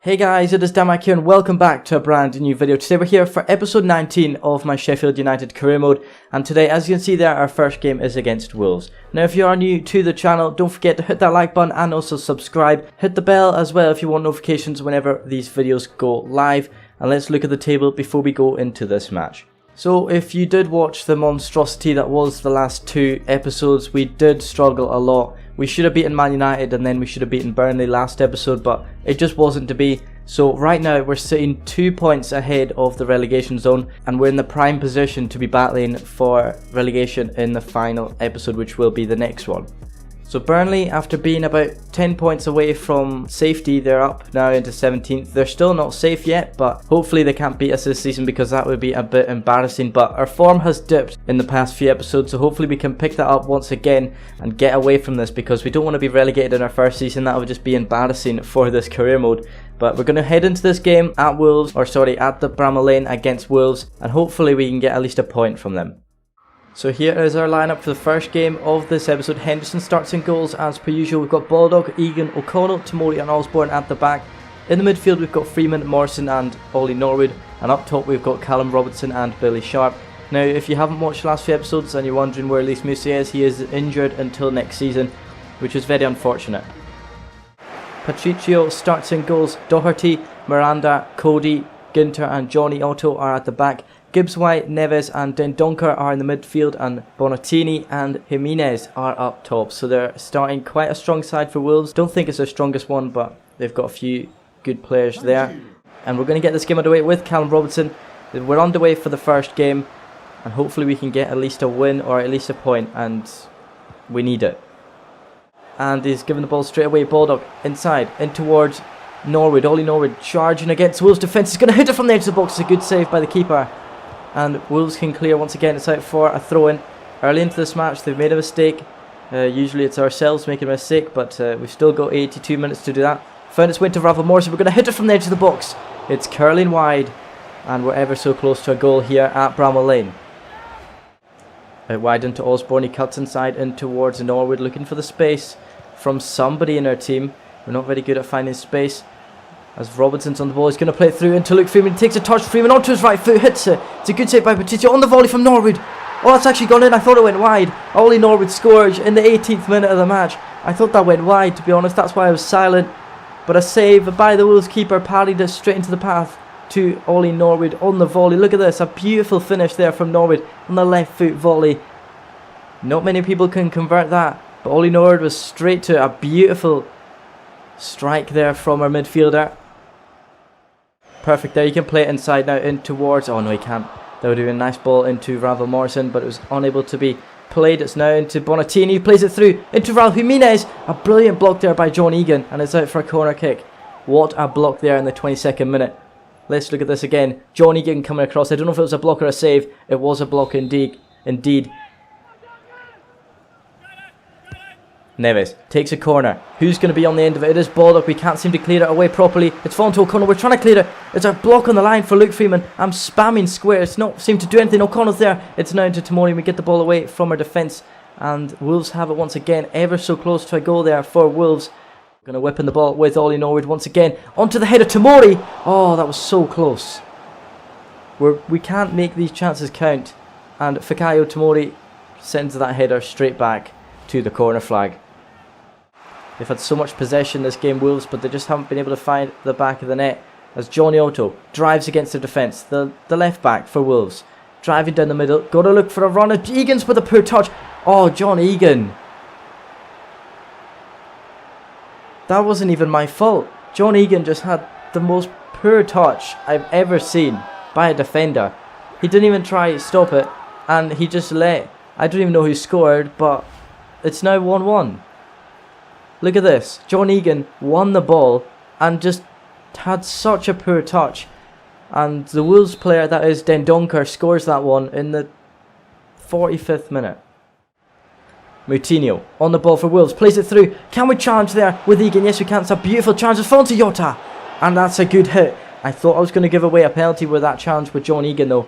Hey guys, it is Damak here and welcome back to a brand new video. Today we're here for episode 19 of my Sheffield United career mode, and today, as you can see there, our first game is against Wolves. Now if you are new to the channel, don't forget to hit that like button and also subscribe. Hit the bell as well if you want notifications whenever these videos go live, and let's look at the table before we go into this match. So if you did watch the monstrosity that was the last two episodes, we did struggle a lot. We should have beaten Man United and then we should have beaten Burnley last episode, but it just wasn't to be. So right now we're sitting 2 points ahead of the relegation zone, and we're in the prime position to be battling for relegation in the final episode, which will be the next one. So Burnley, after being about 10 points away from safety, they're up now into 17th. They're still not safe yet, but hopefully they can't beat us this season because that would be a bit embarrassing. But our form has dipped in the past few episodes, so hopefully we can pick that up once again and get away from this, because we don't want to be relegated in our first season. That would just be embarrassing for this career mode. But we're going to head into this game at at the Bramall Lane against Wolves, and hopefully we can get at least a point from them. So here is our lineup for the first game of this episode. Henderson starts in goals as per usual. We've got Baldock, Egan, O'Connell, Tamori and Osborne at the back. In the midfield we've got Freeman, Morrison and Ollie Norwood. And up top we've got Callum Robertson and Billy Sharp. Now if you haven't watched the last few episodes and you're wondering where Lys Moussi is, he is injured until next season, which is very unfortunate. Patricio starts in goals. Doherty, Miranda, Cody, Ginter and Johnny Otto are at the back. Gibbs White, Neves and Dendoncker are in the midfield, and Bonatini and Jimenez are up top. So they're starting quite a strong side for Wolves. Don't think it's their strongest one, but they've got a few good players there. And we're going to get this game underway with Callum Robertson. We're underway for the first game, and hopefully we can get at least a win or at least a point, and we need it. And he's given the ball straight away. Baldock inside, in towards Norwood. Ollie Norwood charging against Wolves' defence. He's going to hit it from the edge of the box. It's a good save by the keeper. And Wolves can clear once again. It's out for a throw-in. Early into this match they've made a mistake. Usually it's ourselves making a mistake, but we've still got 82 minutes to do that. Found its way to Ravel Morrison. We're going to hit it from the edge of the box. It's curling wide, and we're ever so close to a goal here at Bramall Lane. Out wide into Osborne. He cuts inside in towards Norwood, looking for the space from somebody in our team. We're not very good at finding space. As Robertson's on the ball, he's going to play it through into Luke Freeman. He takes a touch, Freeman onto his right foot, hits it. It's a good save by Patricio on the volley from Norwood. Oh, that's actually gone in. I thought it went wide. Ollie Norwood scores in the 18th minute of the match. I thought that went wide, to be honest. That's why I was silent. But a save by the Wolves keeper parried it straight into the path to Ollie Norwood on the volley. Look at this, a beautiful finish there from Norwood on the left foot volley. Not many people can convert that, but Ollie Norwood was straight to a beautiful strike there from our midfielder. Perfect there. You can play it inside now in towards... Oh no, he can't. They were doing a nice ball into Ravel Morrison, but it was unable to be played. It's now into Bonatini. He plays it through into Raul Jimenez. A brilliant block there by John Egan, and it's out for a corner kick. What a block there in the 22nd minute. Let's look at this again. John Egan coming across. I don't know if it was a block or a save. It was a block indeed. Neves takes a corner. Who's going to be on the end of it? It is Baldock. We can't seem to clear it away properly. It's fallen to O'Connell. We're trying to clear it. It's a block on the line for Luke Freeman. I'm spamming square. It's not seemed to do anything. O'Connell's there. It's now into Tamori. We get the ball away from our defence, and Wolves have it once again. Ever so close to a goal there for Wolves. Going to whip in the ball with Ollie Norwood once again. Onto the head of Tamori. Oh, that was so close. We can't make these chances count. And Fikayo Tamori sends that header straight back to the corner flag. They've had so much possession this game, Wolves, but they just haven't been able to find the back of the net, as Johnny Otto drives against the defence. The left back for Wolves, driving down the middle, got to look for a runner. Egan's with a poor touch. Oh, John Egan. That wasn't even my fault. John Egan just had the most poor touch I've ever seen by a defender. He didn't even try to stop it, and he just let... I don't even know who scored, but it's now 1-1. Look at this. John Egan won the ball and just had such a poor touch. And the Wolves player, that is Dendoncker, scores that one in the 45th minute. Moutinho on the ball for Wolves. Plays it through. Can we challenge there with Egan? Yes, we can. It's a beautiful challenge. It's fallen to Jota. And that's a good hit. I thought I was going to give away a penalty with that challenge with John Egan though.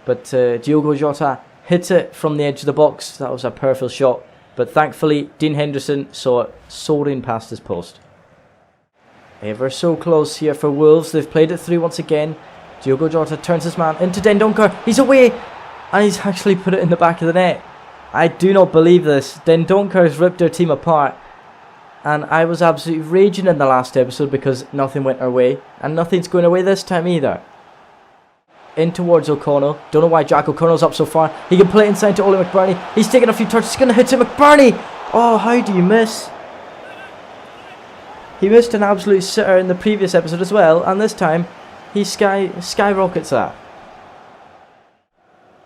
But Diogo Jota hits it from the edge of the box. That was a perfect shot. But thankfully, Dean Henderson saw it soaring past his post. Ever so close here for Wolves. They've played it through once again. Diogo Jota turns his man into Dendoncker. He's away, and he's actually put it in the back of the net. I do not believe this. Dendoncker has ripped their team apart. And I was absolutely raging in the last episode because nothing went our way. And nothing's going away this time either. In towards O'Connell. Don't know why Jack O'Connell's up so far. He can play it inside to Oli McBurney. He's taking a few touches. He's going to hit it. McBurney! Oh, how do you miss? He missed an absolute sitter in the previous episode as well. And this time, he skyrockets that.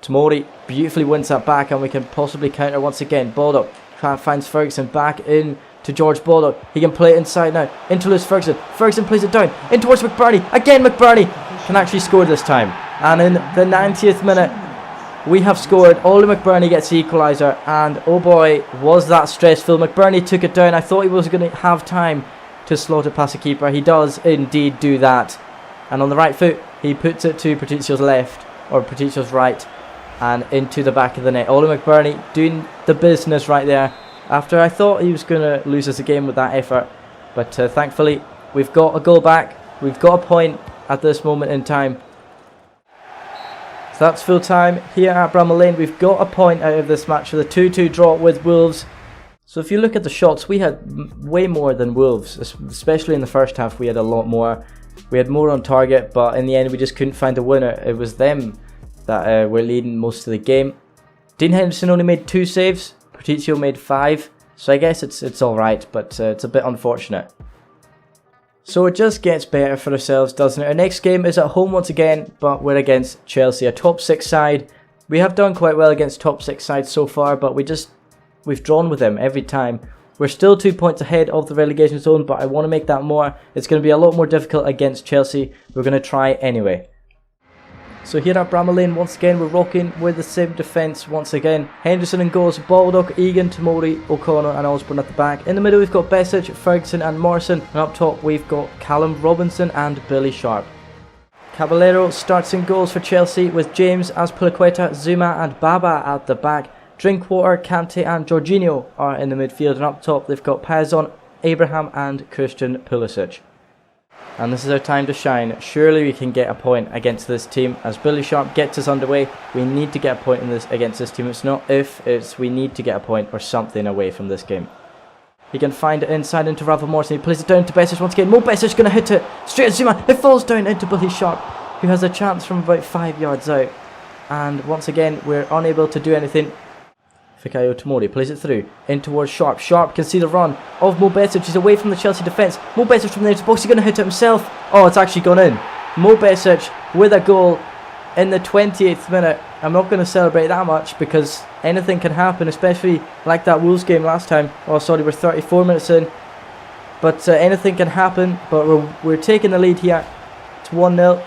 Tomori beautifully wins that back. And we can possibly counter once again. Baldock finds Ferguson back in to George Baldock. He can play it inside now. Into Lewis Ferguson. Ferguson plays it down. In towards McBurney. Again, McBurney can actually score this time. And in the 90th minute, we have scored. Oli McBurney gets the equaliser. And oh boy, was that stressful. McBurney took it down. I thought he was going to have time to slot it past the keeper. He does indeed do that. And on the right foot, he puts it to Patricio's left. Or Patricio's right. And into the back of the net. Oli McBurney doing the business right there. After I thought he was going to lose us a game with that effort. But thankfully, we've got a goal back. We've got a point at this moment in time. So that's full time here at Bramall Lane. We've got a point out of this match with a 2-2 draw with Wolves. So if you look at the shots, we had way more than Wolves. Especially in the first half, we had a lot more. We had more on target, but in the end, we just couldn't find a winner. It was them that were leading most of the game. Dean Henderson only made 2 saves. Patricio made 5, so I guess it's alright, but it's a bit unfortunate. So it just gets better for ourselves, doesn't it? Our next game is at home once again, but we're against Chelsea, a top 6 side. We have done quite well against top 6 sides so far, but we've drawn with them every time. We're still 2 points ahead of the relegation zone, but I want to make that more. It's going to be a lot more difficult against Chelsea. We're going to try anyway. So here at Bramall Lane, once again, we're rocking with the same defence once again. Henderson in goals, Baldock, Egan, Tomori, O'Connor and Osborne at the back. In the middle we've got Besic, Ferguson and Morrison. And up top we've got Callum Robinson and Billy Sharp. Caballero starts in goals for Chelsea with James, Azpilicueta, Zuma and Baba at the back. Drinkwater, Kante and Jorginho are in the midfield. And up top they've got Pazon, Abraham and Christian Pulisic. And this is our time to shine. Surely we can get a point against this team. As Billy Sharp gets us underway, we need to get a point against this team. It's not if, it's we need to get a point or something away from this game. He can find it inside into Rafa Morrison. He plays it down to Besic once again. Mo Besic going to hit it straight at Zuma. It falls down into Billy Sharp, who has a chance from about 5 yards out. And once again, we're unable to do anything. Fikayo Tomori plays it through in towards Sharp. Sharp can see the run of Mo Besic. He's away from the Chelsea defence. Mo Besic from the edge of the box. He's going to hit it himself. Oh, it's actually gone in. Mo Besic with a goal in the 28th minute. I'm not going to celebrate that much because anything can happen, especially like that Wolves game last time. Oh, sorry, we're 34 minutes in. But anything can happen. But we're taking the lead here. It's 1-0.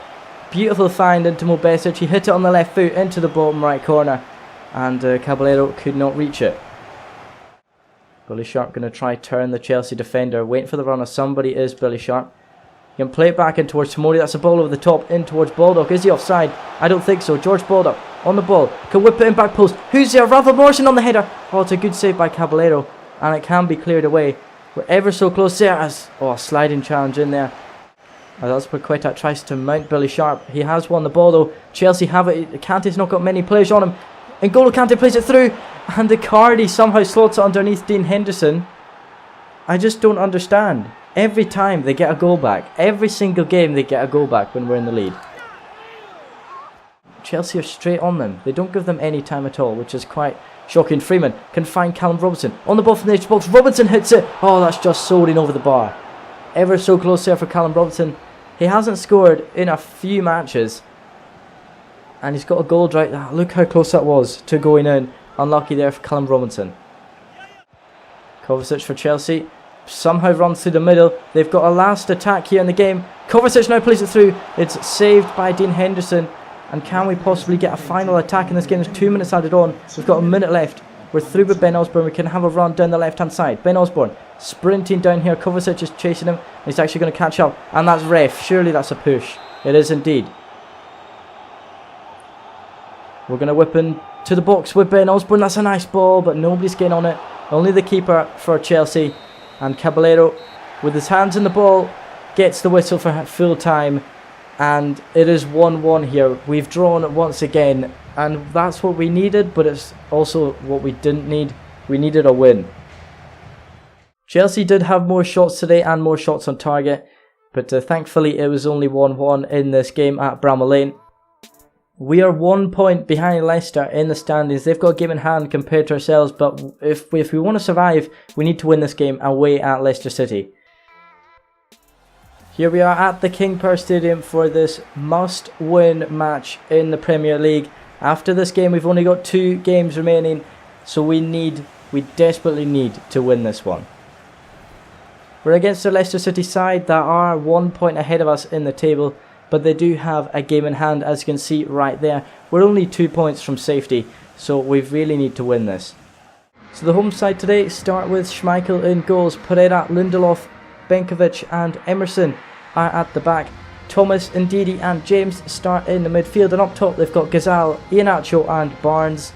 Beautiful find into Mo Besic. He hit it on the left foot into the bottom right corner. And Caballero could not reach it. Billy Sharp going to try turn the Chelsea defender. Waiting for the run of somebody is Billy Sharp. He can play it back in towards Tomori. That's a ball over the top in towards Baldock. Is he offside? I don't think so. George Baldock on the ball. Can whip it in back post. Who's there? Rafa Morrison on the header. Oh, it's a good save by Caballero. And it can be cleared away. We're ever so close there as... Oh, a sliding challenge in there. As Azpilicueta tries to mount Billy Sharp. He has won the ball though. Chelsea have it. Kante's not got many players on him. N'Golo Kante plays it through, and Icardi somehow slots it underneath Dean Henderson. I just don't understand. Every time they get a goal back, every single game they get a goal back when we're in the lead. Chelsea are straight on them. They don't give them any time at all, which is quite shocking. Freeman can find Callum Robinson on the ball from the edge of the box. Robinson hits it. Oh, that's just soaring over the bar. Ever so close there for Callum Robinson. He hasn't scored in a few matches. And he's got a goal right there. Look how close that was to going in. Unlucky there for Callum Robinson. Kovacic for Chelsea. Somehow runs through the middle. They've got a last attack here in the game. Kovacic now plays it through. It's saved by Dean Henderson. And can we possibly get a final attack in this game? There's 2 minutes added on. We've got a minute left. We're through with Ben Osborne. We can have a run down the left-hand side. Ben Osborne sprinting down here. Kovacic is chasing him. He's actually going to catch up. And that's ref. Surely that's a push. It is indeed. We're going to whip in to the box with Ben Osborne. That's a nice ball, but nobody's getting on it. Only the keeper for Chelsea. And Caballero, with his hands in the ball, gets the whistle for full time, and it is 1-1 here. We've drawn once again, and that's what we needed, but it's also what we didn't need. We needed a win. Chelsea did have more shots today and more shots on target, but thankfully it was only 1-1 in this game at Bramall Lane. We are 1 point behind Leicester in the standings. They've got a game in hand compared to ourselves, but if we want to survive, we need to win this game away at Leicester City. Here we are at the King Power Stadium for this must-win match in the Premier League. After this game, we've only got 2 games remaining, so we desperately need to win this one. We're against the Leicester City side that are 1 point ahead of us in the table, but they do have a game in hand, as you can see right there. We're only 2 points from safety, so we really need to win this. So the home side today start with Schmeichel in goals. Pereira, Lindelof, Benkovic and Emerson are at the back. Thomas, Ndidi and James start in the midfield, and up top they've got Gazal, Iheanacho and Barnes.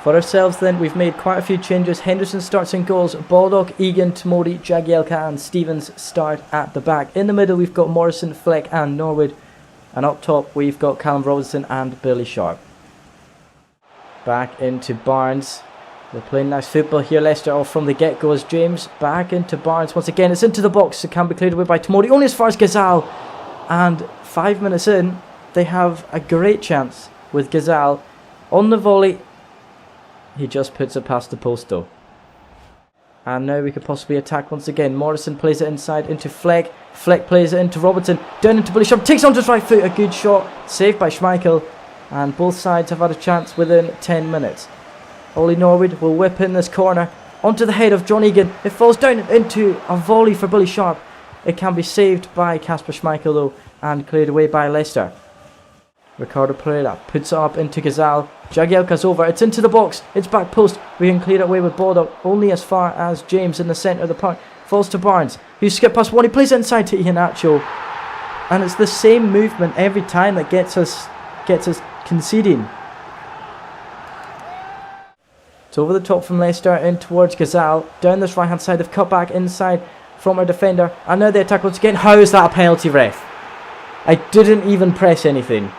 For ourselves then, we've made quite a few changes. Henderson starts in goals, Baldock, Egan, Tomori, Jagielka and Stevens start at the back. In the middle we've got Morrison, Fleck and Norwood, and up top we've got Callum Robinson and Billy Sharp. Back into Barnes. They're playing nice football here, Leicester, all from the get-go as James. Back into Barnes once again, it's into the box, it can be cleared away by Tomori, only as far as Gazal. And 5 minutes in, they have a great chance with Gazal on the volley. He just puts it past the post though. And now we could possibly attack once again. Morrison plays it inside into Fleck. Fleck plays it into Robertson. Down into Billy Sharp. Takes on his right foot. A good shot. Saved by Schmeichel. And both sides have had a chance within 10 minutes. Ollie Norwood will whip in this corner. Onto the head of John Egan. It falls down into a volley for Billy Sharp. It can be saved by Kasper Schmeichel though. And cleared away by Leicester. Ricardo Pereira puts it up into Gazal. Jagielka's over, it's into the box, it's back post. We can clear it away with Baldock, only as far as James in the centre of the park. Falls to Barnes, who skipped past one, he plays it inside to Iheanacho. And it's the same movement every time that gets us conceding. It's over the top from Leicester, in towards Gazal. Down this right hand side, they've cut back inside from our defender. And now they attack once again. How is that a penalty, ref? I didn't even press anything.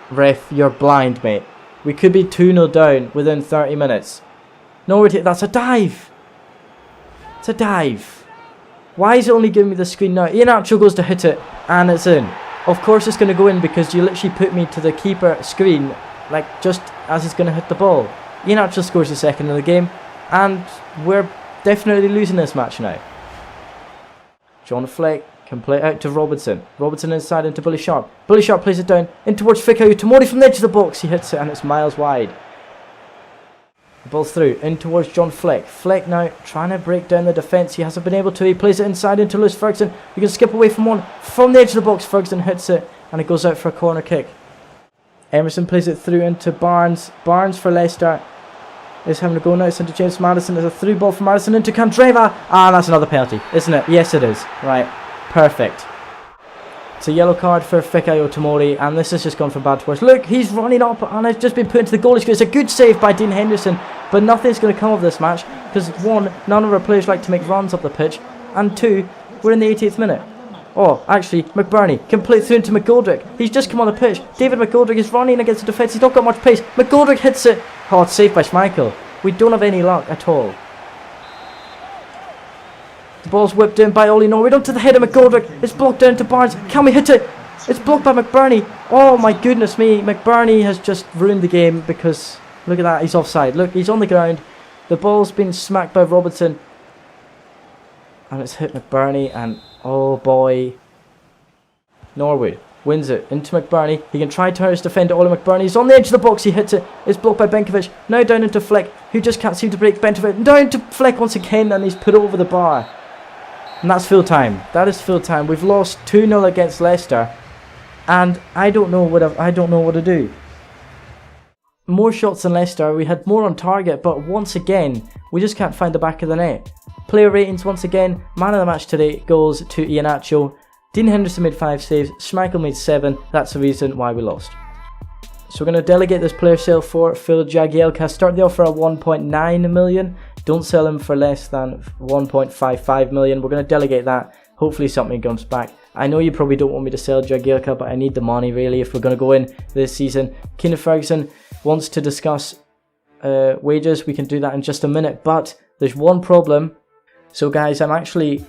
Ref, you're blind, mate. We could be 2-0 down within 30 minutes. No, that's a dive. It's a dive. Why is it only giving me the screen now? Iheanacho goes to hit it, and it's in. Of course it's going to go in because you literally put me to the keeper screen, like just as he's going to hit the ball. Iheanacho scores the second in the game, and we're definitely losing this match now. John Fleck can play it out to Robinson. Robinson inside into Billy Sharp. Billy Sharp plays it down in towards Fikayo Tomori from the edge of the box. He hits it and it's miles wide. The ball's through in towards John Fleck. Fleck now trying to break down the defence. He hasn't been able to. He plays it inside into Lewis Ferguson. You can skip away from one. From the edge of the box, Ferguson hits it and it goes out for a corner kick. Emerson plays it through into Barnes. Barnes for Leicester is having to go now. It's into James Maddison. There's a through ball from Maddison into Candreva. Ah, that's another penalty, isn't it? Yes, it is. Right. Perfect. It's a yellow card for Fikayo Tomori, and this has just gone from bad to worse. Look, he's running up and has just been put into the goalie square. It's a good save by Dean Henderson, but nothing's going to come of this match because 1, none of our players like to make runs up the pitch, and 2, we're in the 80th minute. Oh, actually, McBurney can play through into McGoldrick. He's just come on the pitch. David McGoldrick is running against the defence. He's not got much pace. McGoldrick hits it. Oh, it's saved by Schmeichel. We don't have any luck at all. The ball's whipped in by Ollie Norwood onto the head of McGoldrick. It's blocked down to Barnes. Can we hit it? It's blocked by McBurney. Oh my goodness me. McBurney has just ruined the game because look at that. He's offside. Look, he's on the ground. The ball's been smacked by Robertson. And it's hit McBurney and oh boy. Norwood wins it into McBurney. He can try to turn his defender. Ollie McBurney. He's on the edge of the box. He hits it. It's blocked by Benkovic. Now down into Fleck, who just can't seem to break Benkovic. Down to Fleck once again and he's put it over the bar. And that's full time. That is full time. We've lost 2-0 against Leicester, and I don't know what to do. More shots than Leicester. We had more on target, but once again, we just can't find the back of the net. Player ratings once again. Man of the match today goes to Iheanacho. Dean Henderson made 5 saves. Schmeichel made 7. That's the reason why we lost. So we're going to delegate this player sale for Phil Jagielka. Start the offer at 1.9 million. Don't sell him for less than 1.55 million. We're going to delegate that. Hopefully something comes back. I know you probably don't want me to sell Jagielka, but I need the money really if we're going to go in this season. Keenan Ferguson wants to discuss wages. We can do that in just a minute, but there's one problem. So guys, I'm actually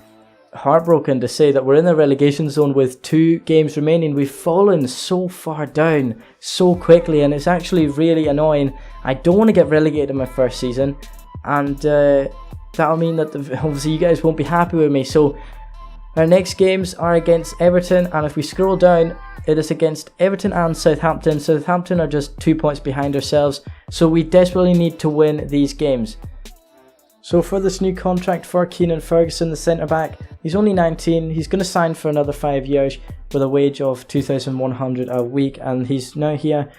heartbroken to say that we're in the relegation zone with 2 games remaining. We've fallen so far down so quickly, and it's actually really annoying. I don't want to get relegated in my first season, and that'll mean that obviously you guys won't be happy with me. So our next games are against Everton, and if we scroll down, it is against Everton and Southampton. Southampton are just 2 points behind ourselves, so we desperately need to win these games. So for this new contract for Keenan Ferguson, the centre-back, he's only 19, he's going to sign for another 5 years with a wage of 2,100 a week, and he's now here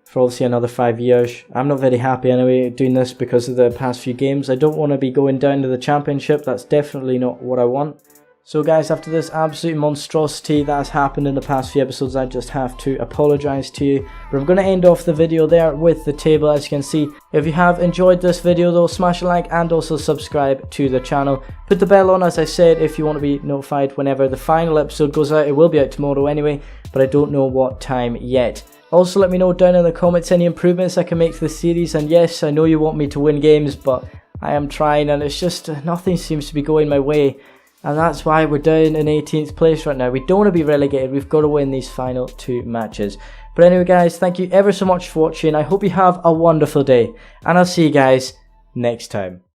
for obviously another 5 years. I'm not very happy anyway doing this because of the past few games. I don't want to be going down to the Championship, that's definitely not what I want. So guys, after this absolute monstrosity that has happened in the past few episodes, I just have to apologise to you. But I'm going to end off the video there with the table, as you can see. If you have enjoyed this video though, smash a like and also subscribe to the channel. Put the bell on, as I said, if you want to be notified whenever the final episode goes out. It will be out tomorrow anyway, but I don't know what time yet. Also let me know down in the comments any improvements I can make to the series. And yes, I know you want me to win games, but I am trying, and it's just nothing seems to be going my way. And that's why we're down in 18th place right now. We don't want to be relegated. We've got to win these final 2 matches. But anyway guys, thank you ever so much for watching. I hope you have a wonderful day. And I'll see you guys next time.